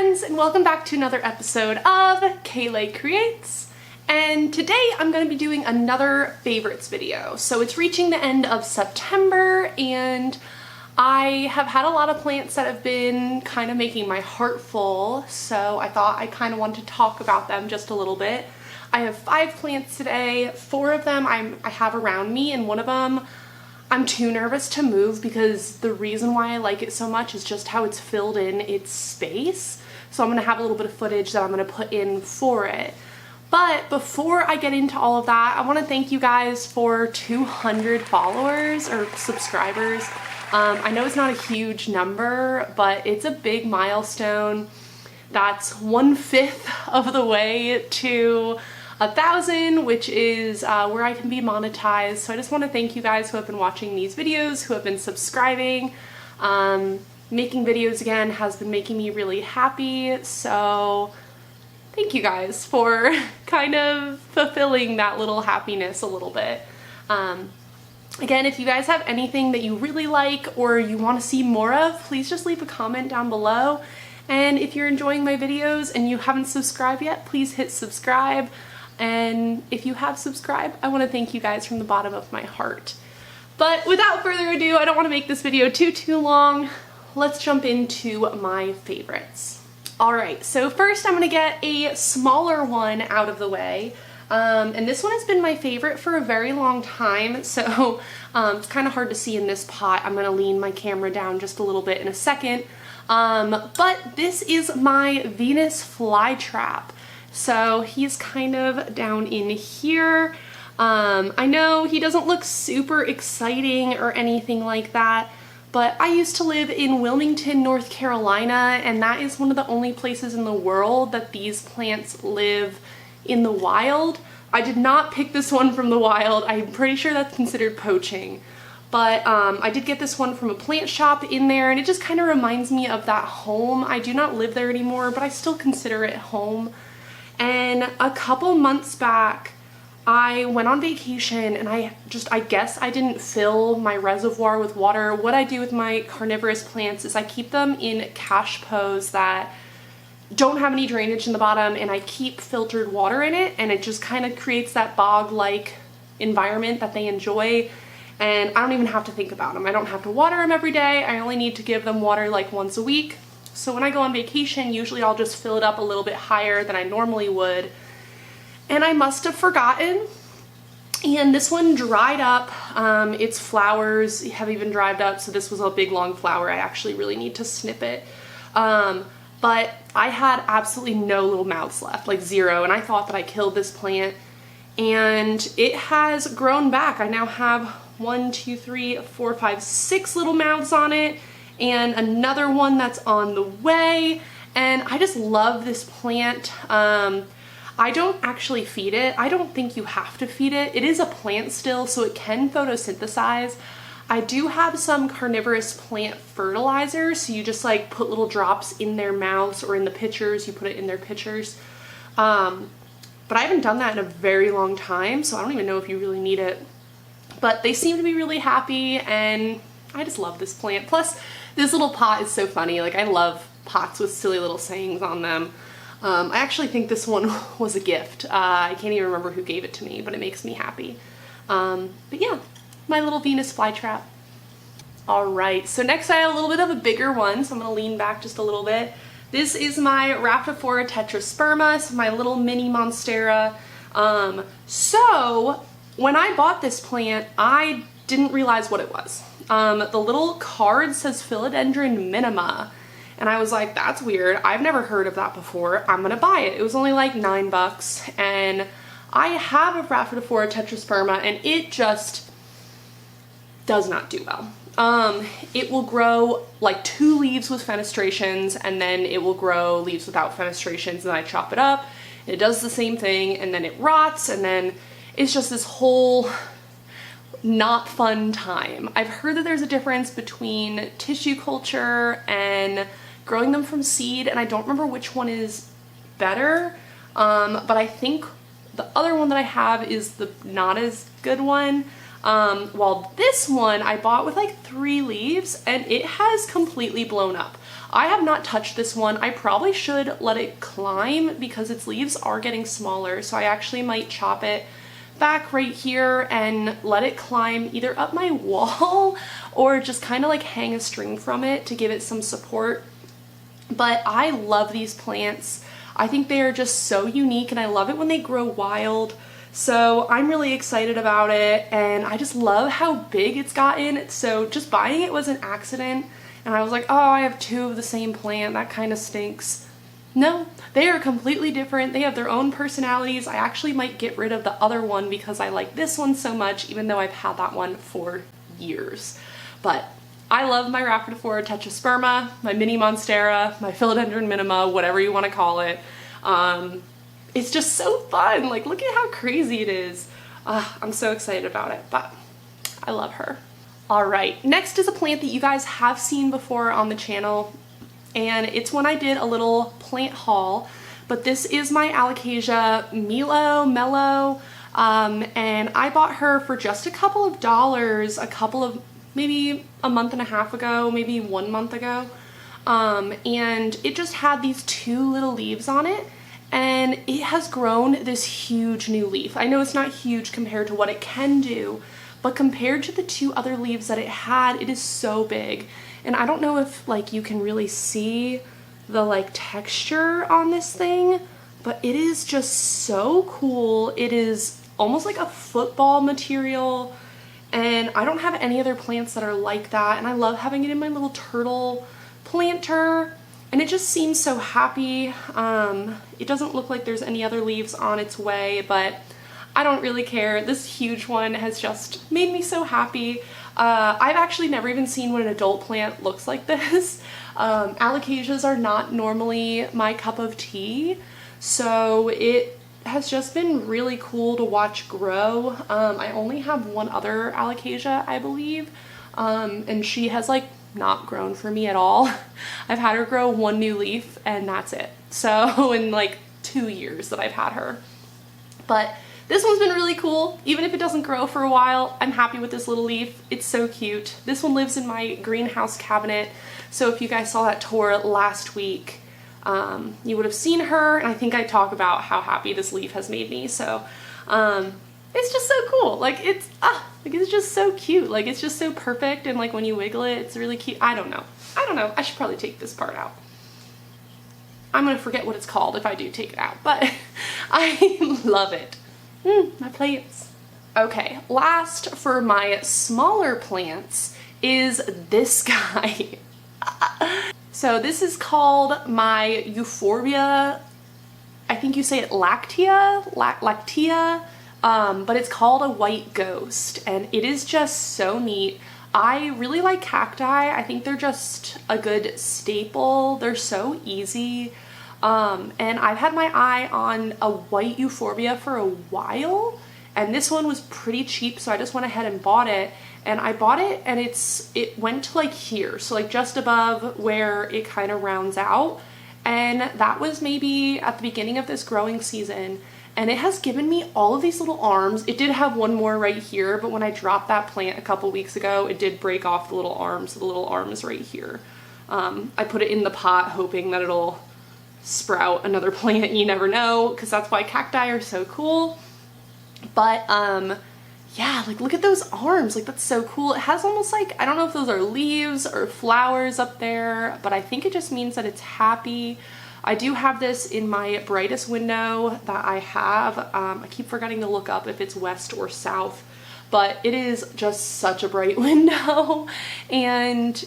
friends, and welcome back to another episode of Kayleigh Creates. And today I'm going to be doing another favorites video. So it's reaching the end of September and I have had a lot of plants that have been kind of making my heart full, so I thought I kind of wanted to talk about them just a little bit. I have 5 plants today. 4 of them I have around me, and one of them I'm too nervous to move because the reason why I like it so much is just how it's filled in its space. So I'm going to have a little bit of footage that I'm going to put in for it. But before I get into all of that, I want to thank you guys for 200 followers or subscribers. I know it's not a huge number, but it's a big milestone. That's 1/5 of the way to 1,000, which is where I can be monetized. So I just want to thank you guys who have been watching these videos, who have been subscribing. Making videos again has been making me really happy, so thank you guys for kind of fulfilling that little happiness a little bit. Again, if you guys have anything that you really like or you want to see more of, please just leave a comment down below. And if you're enjoying my videos and you haven't subscribed yet, please hit subscribe. And if you have subscribed, I want to thank you guys from the bottom of my heart. But without further ado, I don't want to make this video too long. Let's jump into my favorites. Alright, so first I'm going to get a smaller one out of the way. And this one has been my favorite for a very long time, so it's kind of hard to see in this pot. I'm going to lean my camera down just a little bit in a second. But this is my Venus flytrap. So he's kind of down in here. I know he doesn't look super exciting or anything like that, but I used to live in Wilmington, North Carolina, and that is one of the only places in the world that these plants live in the wild. I did not pick this one from the wild. I'm pretty sure that's considered poaching. But I did get this one from a plant shop in there, and it just kind of reminds me of that home. I do not live there anymore, but I still consider it home. And a couple months back, I went on vacation and I guess I didn't fill my reservoir with water. What I do with my carnivorous plants is I keep them in cache pots that don't have any drainage in the bottom, and I keep filtered water in it, and it just kind of creates that bog-like environment that they enjoy. And I don't even have to think about them. I don't have to water them every day. I only need to give them water like once a week. So when I go on vacation, usually I'll just fill it up a little bit higher than I normally would. And I must have forgotten. And this one dried up. Its flowers have even dried up. So this was a big long flower. I actually really need to snip it. But I had absolutely no little mouths left, like 0. And I thought that I killed this plant. And it has grown back. I now have 1, 2, 3, 4, 5, 6 little mouths on it, and another one that's on the way. And I just love this plant. I don't actually feed it. I don't think you have to feed it. It is a plant still, so it can photosynthesize. I do have some carnivorous plant fertilizer, so you just like put little drops in their mouths or in the pitchers. You put it in their pitchers. But I haven't done that in a very long time, so I don't even know if you really need it. But they seem to be really happy, and I just love this plant. Plus, this little pot is so funny. Like, I love pots with silly little sayings on them. I actually think this one was a gift. I can't even remember who gave it to me, but it makes me happy. But yeah, my little Venus flytrap. Alright, so next I have a little bit of a bigger one, so I'm going to lean back just a little bit. This is my Rhaptophora tetrasperma, so my little mini Monstera. So when I bought this plant, I didn't realize what it was. The little card says Philodendron Minima, and I was like, that's weird. I've never heard of that before. I'm gonna buy it. It was only like $9, and I have a Rhaptophora tetrasperma, and it just does not do well. It will grow like 2 leaves with fenestrations, and then it will grow leaves without fenestrations, and I chop it up. It does the same thing, and then it rots, and then it's just this whole not fun time. I've heard that there's a difference between tissue culture and growing them from seed, and I don't remember which one is better, but I think the other one that I have is the not as good one. While this one I bought with like 3 leaves and it has completely blown up. I have not touched this one. I probably should let it climb because its leaves are getting smaller, so I actually might chop it back right here and let it climb either up my wall or just kind of like hang a string from it to give it some support. But I love these plants. I think they are just so unique and I love it when they grow wild. So I'm really excited about it and I just love how big it's gotten. So just buying it was an accident and I was like, oh, I have 2 of the same plant. That kind of stinks. No, they are completely different. They have their own personalities. I actually might get rid of the other one because I like this one so much, even though I've had that one for years. But I love my Rhaphidophora Tetrasperma, my mini Monstera, my Philodendron Minima, whatever you want to call it. It's just so fun. Like, look at how crazy it is. I'm so excited about it, but I love her. All right, next is a plant that you guys have seen before on the channel, and it's when I did a little plant haul, but this is my Alocasia Milomallow, and I bought her for just a couple of dollars, maybe a month and a half ago, maybe 1 month ago, and it just had these 2 little leaves on it, and it has grown this huge new leaf. I know it's not huge compared to what it can do, but compared to the 2 other leaves that it had, it is so big. And I don't know if like you can really see the like texture on this thing, but it is just so cool. It is almost like a football material, and I don't have any other plants that are like that, and I love having it in my little turtle planter, and it just seems so happy. It doesn't look like there's any other leaves on its way, but I don't really care. This huge one has just made me so happy. I've actually never even seen what an adult plant looks like this. Alocasias are not normally my cup of tea, so it has just been really cool to watch grow. I only have one other Alocasia, I believe, and she has like not grown for me at all. I've had her grow 1 new leaf and that's it. So in like 2 years that I've had her. But this one's been really cool. Even if it doesn't grow for a while, I'm happy with this little leaf. It's so cute. This one lives in my greenhouse cabinet. So if you guys saw that tour last week, you would have seen her, and I think I talk about how happy this leaf has made me. So it's just so cool. Like it's just so cute. Like it's just so perfect, and like when you wiggle it, it's really cute. I don't know. I should probably take this part out. I'm gonna forget what it's called if I do take it out, but I love it. My plants. Okay, last for my smaller plants is this guy. So this is called my Euphorbia. I think you say it lactea, but it's called a white ghost, and it is just so neat. I really like cacti. I think they're just a good staple. They're so easy. And I've had my eye on a white Euphorbia for a while, and this one was pretty cheap, so I just went ahead and bought it. And I bought it and it went to like here, so like just above where it kind of rounds out, and that was maybe at the beginning of this growing season, and it has given me all of these little arms. It did have one more right here, but when I dropped that plant a couple weeks ago, it did break off the little arms right here. I put it in the pot hoping that it'll sprout another plant. You never know, because that's why cacti are so cool. But yeah, like look at those arms, like that's so cool. It has almost like, I don't know if those are leaves or flowers up there, but I think it just means that it's happy. I do have this in my brightest window that I have. I keep forgetting to look up if it's west or south, but it is just such a bright window, and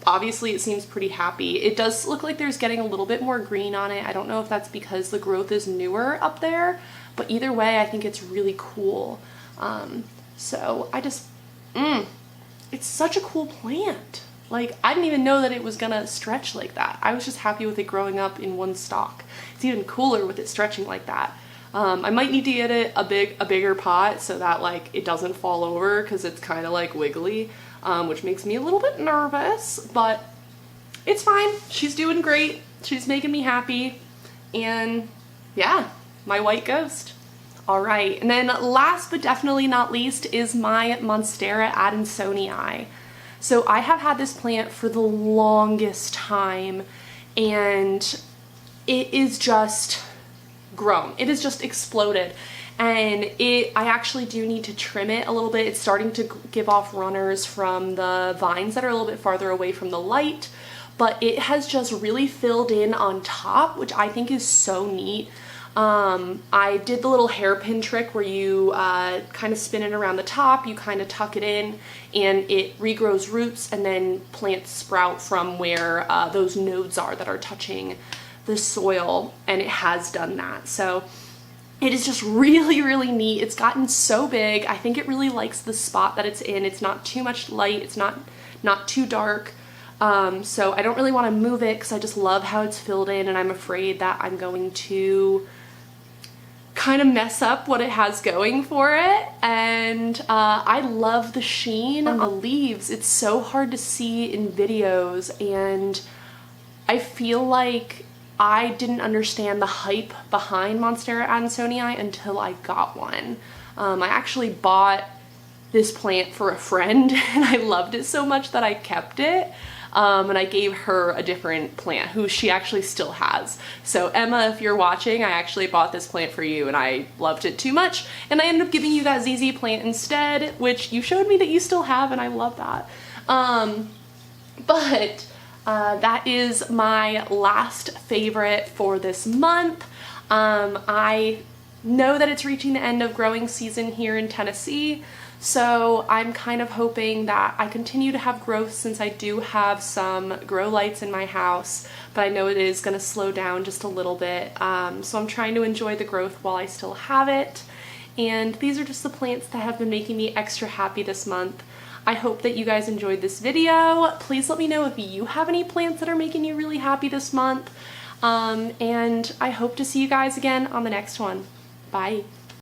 obviously it seems pretty happy. It does look like there's getting a little bit more green on it. I don't know if that's because the growth is newer up there, but either way, I think it's really cool. So I just, it's such a cool plant. Like, I didn't even know that it was gonna stretch like that. I was just happy with it growing up in one stalk. It's even cooler with it stretching like that. I might need to get it a bigger pot so that like it doesn't fall over, because it's kind of like wiggly, which makes me a little bit nervous, but it's fine. She's doing great. She's making me happy. And yeah, my white ghost. All right, and then last but definitely not least is my Monstera adansonii. So I have had this plant for the longest time, and it is just grown. It has just exploded, and I actually do need to trim it a little bit. It's starting to give off runners from the vines that are a little bit farther away from the light, but it has just really filled in on top, which I think is so neat. I did the little hairpin trick where you kind of spin it around the top, you kind of tuck it in, and it regrows roots, and then plants sprout from where those nodes are that are touching the soil, and it has done that. So it is just really, really neat. It's gotten so big. I think it really likes the spot that it's in. It's not too much light, it's not too dark. So I don't really want to move it because I just love how it's filled in, and I'm afraid that I'm going to kind of mess up what it has going for it. And I love the sheen on the leaves. It's so hard to see in videos, and I feel like I didn't understand the hype behind Monstera adansonii until I got one. I actually bought this plant for a friend, and I loved it so much that I kept it. And I gave her a different plant, who she actually still has. So Emma, if you're watching, I actually bought this plant for you, and I loved it too much, and I ended up giving you that ZZ plant instead, which you showed me that you still have, and I love that. But that is my last favorite for this month. I know that it's reaching the end of growing season here in Tennessee, so I'm kind of hoping that I continue to have growth, since I do have some grow lights in my house, but I know it is going to slow down just a little bit. So I'm trying to enjoy the growth while I still have it. And these are just the plants that have been making me extra happy this month. I hope that you guys enjoyed this video. Please let me know if you have any plants that are making you really happy this month. And I hope to see you guys again on the next one. Bye.